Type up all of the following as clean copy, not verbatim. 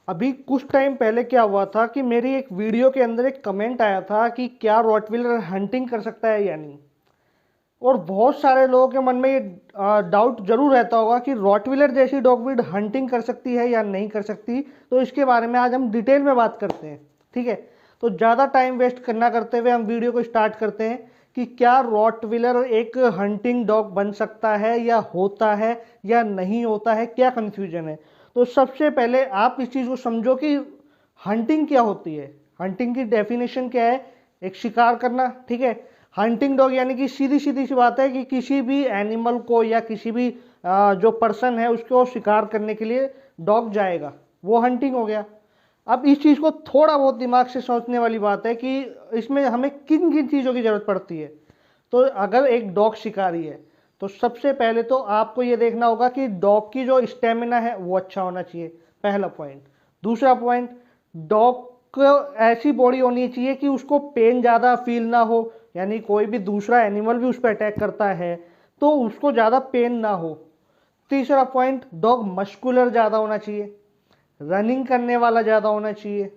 अभी कुछ टाइम पहले क्या हुआ था कि मेरी एक वीडियो के अंदर एक कमेंट आया था कि क्या रॉटविलर हंटिंग कर सकता है या नहीं। और बहुत सारे लोगों के मन में ये डाउट जरूर रहता होगा कि रॉटविलर जैसी डॉग ब्रीड हंटिंग कर सकती है या नहीं कर सकती। तो इसके बारे में आज हम डिटेल में बात करते हैं। ठीक है, तो ज़्यादा टाइम वेस्ट करना करते हुए हम वीडियो को स्टार्ट करते हैं कि क्या रॉटविलर एक हंटिंग डॉग बन सकता है या होता है या नहीं होता है, क्या कन्फ्यूजन है। तो सबसे पहले आप इस चीज़ को समझो कि हंटिंग क्या होती है। हंटिंग की डेफिनेशन क्या है? एक शिकार करना। ठीक है, हंटिंग डॉग यानी कि सीधी सीधी सी बात है कि किसी भी एनिमल को या किसी भी जो पर्सन है उसको शिकार करने के लिए डॉग जाएगा, वो हंटिंग हो गया। अब इस चीज़ को थोड़ा बहुत दिमाग से सोचने वाली बात है कि इसमें हमें किन किन चीज़ों की ज़रूरत पड़ती है। तो अगर एक डॉग शिकारी है तो सबसे पहले तो आपको ये देखना होगा कि डॉग की जो स्टेमिना है वो अच्छा होना चाहिए, पहला पॉइंट। दूसरा पॉइंट, डॉग को ऐसी बॉडी होनी चाहिए कि उसको पेन ज़्यादा फील ना हो, यानी कोई भी दूसरा एनिमल भी उस पर अटैक करता है तो उसको ज़्यादा पेन ना हो। तीसरा पॉइंट, डॉग मस्कुलर ज़्यादा होना चाहिए, रनिंग करने वाला ज़्यादा होना चाहिए।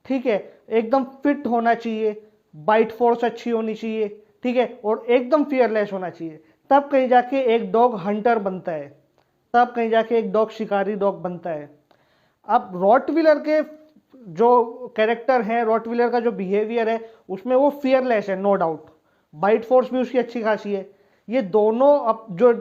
ठीक है, एकदम फिट होना चाहिए, बाइट फोर्स अच्छी होनी चाहिए। ठीक है, और एकदम फियरलेस होना चाहिए। तब कहीं जाके एक डॉग हंटर बनता है, तब कहीं जाके एक डॉग शिकारी डॉग बनता है। अब रॉटविलर के जो कैरेक्टर है, रॉटविलर का जो बिहेवियर है, उसमें वो फियरलेस है, नो डाउट। बाइट फोर्स भी उसकी अच्छी खासी है। ये दोनों अब जो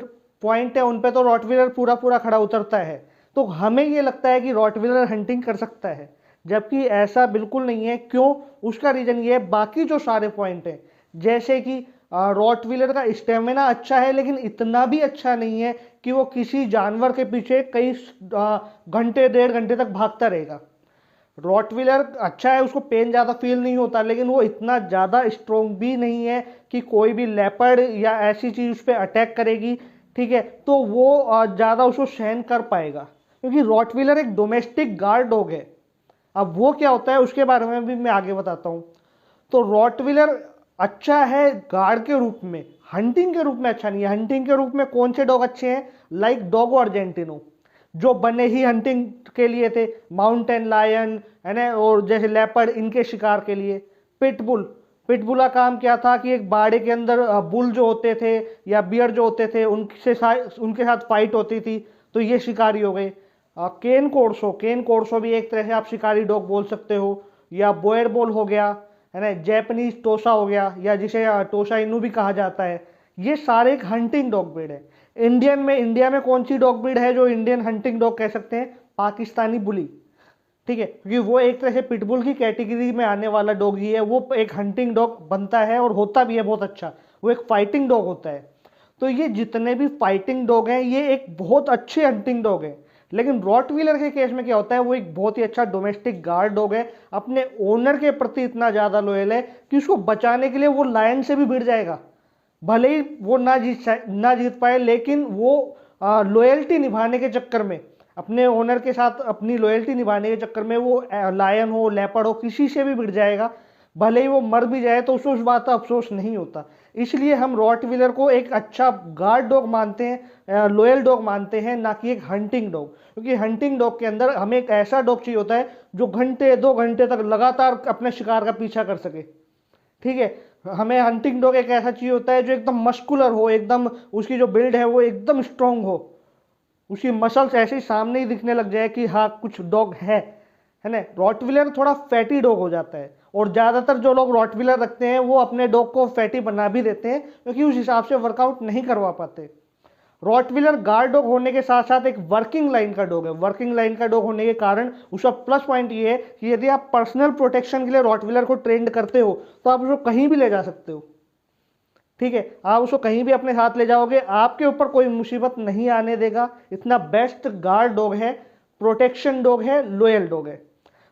पॉइंट है उन पे तो रॉटविलर पूरा पूरा खड़ा उतरता है। तो हमें ये लगता है कि रॉटविलर हंटिंग कर सकता है, जबकि ऐसा बिल्कुल नहीं है। क्यों? उसका रीजन ये है, बाकी जो सारे पॉइंट हैं, जैसे कि रॉटविलर का स्टेमिना अच्छा है लेकिन इतना भी अच्छा नहीं है कि वो किसी जानवर के पीछे कई घंटे डेढ़ घंटे तक भागता रहेगा। रॉटविलर अच्छा है, उसको पेन ज़्यादा फील नहीं होता, लेकिन वो इतना ज़्यादा स्ट्रोंग भी नहीं है कि कोई भी लेपर्ड या ऐसी चीज़ उस पर अटैक करेगी, ठीक है, तो वो ज़्यादा उसको सहन कर पाएगा। क्योंकि रॉटविलर एक डोमेस्टिक गार्ड डॉग है। अब वो क्या होता है उसके बारे में भी मैं आगे बताता हूँ। तो रॉटविलर अच्छा है गार्ड के रूप में, हंटिंग के रूप में अच्छा नहीं है। हंटिंग के रूप में कौन से डॉग अच्छे हैं? लाइक डॉगो अर्जेंटिनो, जो बने ही हंटिंग के लिए थे, माउंटेन लायन है ना, और जैसे लेपर्ड, इनके शिकार के लिए। पिटबुल, पिटबुल का काम क्या था कि एक बाड़े के अंदर बुल जो होते थे या बियर जो होते थे उनके साथ फाइट होती थी, तो ये शिकारी हो गए। केन कोर्सो, केन कोर्सो भी एक तरह से आप शिकारी डॉग बोल सकते हो। या बोयरबोल हो गया, है ना, जैपनीज टोसा हो गया, या जिसे टोसा इनू भी कहा जाता है। ये सारे एक हंटिंग डॉग ब्रीड है। इंडिया में कौन सी डॉग ब्रीड है जो इंडियन हंटिंग डॉग कह सकते हैं? पाकिस्तानी बुली। ठीक है, क्योंकि वो एक तरह से पिटबुल की कैटेगरी में आने वाला डॉग ही है। वो एक हंटिंग डॉग बनता है और होता भी है बहुत अच्छा। वो एक फाइटिंग डॉग होता है। तो ये जितने भी फाइटिंग डॉग हैं ये एक बहुत अच्छे हंटिंग डॉग हैं। लेकिन रॉटवीलर के केस में क्या होता है, वो एक बहुत ही अच्छा डोमेस्टिक गार्ड डॉग है। अपने ओनर के प्रति इतना ज़्यादा लॉयल है कि उसको बचाने के लिए वो लायन से भी भिड़ जाएगा। भले ही वो ना जीत पाए, लेकिन वो लॉयल्टी निभाने के चक्कर में, अपने ओनर के साथ अपनी लॉयल्टी निभाने के चक्कर में वो लायन हो, लेपर्ड हो, किसी से भी भिड़ जाएगा। भले ही वो मर भी जाए तो उसको उस बात का अफसोस नहीं होता। इसलिए हम रॉटविलर को एक अच्छा गार्ड डॉग मानते हैं, लॉयल डॉग मानते हैं, ना कि एक हंटिंग डॉग। क्योंकि हंटिंग डॉग के अंदर हमें एक ऐसा डॉग चाहिए होता है जो घंटे 2 घंटे तक लगातार अपने शिकार का पीछा कर सके। ठीक है, हमें हंटिंग डॉग एक ऐसा चाहिए होता है जो एकदम मस्कुलर हो, एकदम उसकी जो बिल्ड है वो एकदम स्ट्रांग हो, उसकी मसल्स ऐसे ही सामने ही दिखने लग जाए कि हाँ कुछ डॉग है ना। रॉटविलर थोड़ा फैटी डॉग हो जाता है, और ज़्यादातर जो लोग रॉटविलर रखते हैं वो अपने डॉग को फैटी बना भी देते हैं क्योंकि उस हिसाब से वर्कआउट नहीं करवा पाते। रॉटविलर गार्ड डॉग होने के साथ साथ एक वर्किंग लाइन का डॉग है। वर्किंग लाइन का डॉग होने के कारण उसका प्लस पॉइंट ये है कि यदि आप पर्सनल प्रोटेक्शन के लिए रॉटविलर को ट्रेंड करते हो तो आप उसको कहीं भी ले जा सकते हो। ठीक है, आप उसको कहीं भी अपने साथ ले जाओगे, आपके ऊपर कोई मुसीबत नहीं आने देगा। इतना बेस्ट गार्ड डॉग है, प्रोटेक्शन डॉग है, लॉयल डॉग है।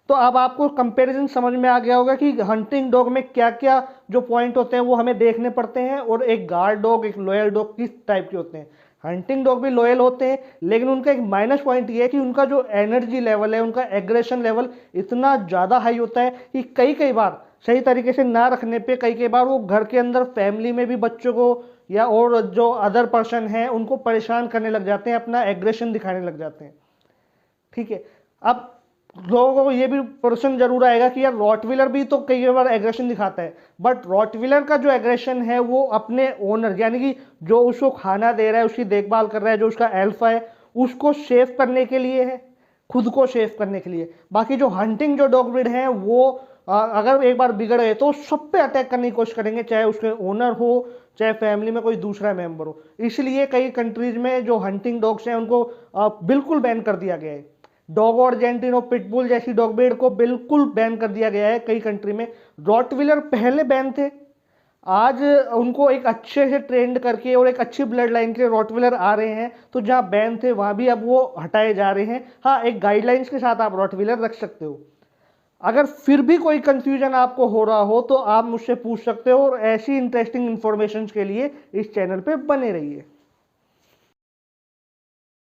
तो अब आपको कंपैरिजन समझ में आ गया होगा कि हंटिंग डॉग में क्या क्या जो पॉइंट होते हैं वो हमें देखने पड़ते हैं, और एक गार्ड डॉग, एक लॉयल डॉग किस टाइप के होते हैं। हंटिंग डॉग भी लॉयल होते हैं, लेकिन उनका एक माइनस पॉइंट ये है कि उनका जो एनर्जी लेवल है, उनका एग्रेशन लेवल इतना ज़्यादा हाई होता है कि कई कई बार सही तरीके से ना रखने पे कई कई बार वो घर के अंदर फैमिली में भी बच्चों को या और जो अदर पर्सन है उनको परेशान करने लग जाते हैं, अपना एग्रेशन दिखाने लग जाते हैं। ठीक है, अब लोगों को ये भी प्रश्न जरूर आएगा कि यार रॉटविलर भी तो कई बार एग्रेशन दिखाता है, बट रॉटविलर का जो एग्रेशन है वो अपने ओनर यानी कि जो उसको खाना दे रहा है, उसकी देखभाल कर रहा है, जो उसका एल्फा है, उसको सेव करने के लिए है, खुद को सेव करने के लिए। बाकी जो हंटिंग जो डॉग ब्रीड है वो अगर एक बार बिगड़ गए तो सब पे अटैक करने की कोशिश करेंगे, चाहे उसके ओनर हो चाहे फैमिली में कोई दूसरा मेंबर हो। इसलिए कई कंट्रीज में जो हंटिंग डॉग्स हैं उनको बिल्कुल बैन कर दिया गया है। डॉग और जेंटिनो पिटबुल जैसी डॉग ब्रीड को बिल्कुल बैन कर दिया गया है कई कंट्री में। रॉटविलर पहले बैन थे, आज उनको एक अच्छे से ट्रेंड करके और एक अच्छी ब्लड लाइन के रॉटविलर आ रहे हैं, तो जहाँ बैन थे वहाँ भी अब वो हटाए जा रहे हैं। हाँ, एक गाइडलाइंस के साथ आप रॉटविलर रख सकते हो। अगर फिर भी कोई कंफ्यूजन आपको हो रहा हो तो आप मुझसे पूछ सकते हो, और ऐसी इंटरेस्टिंग इन्फॉर्मेशन के लिए इस चैनल पे बने रहिए।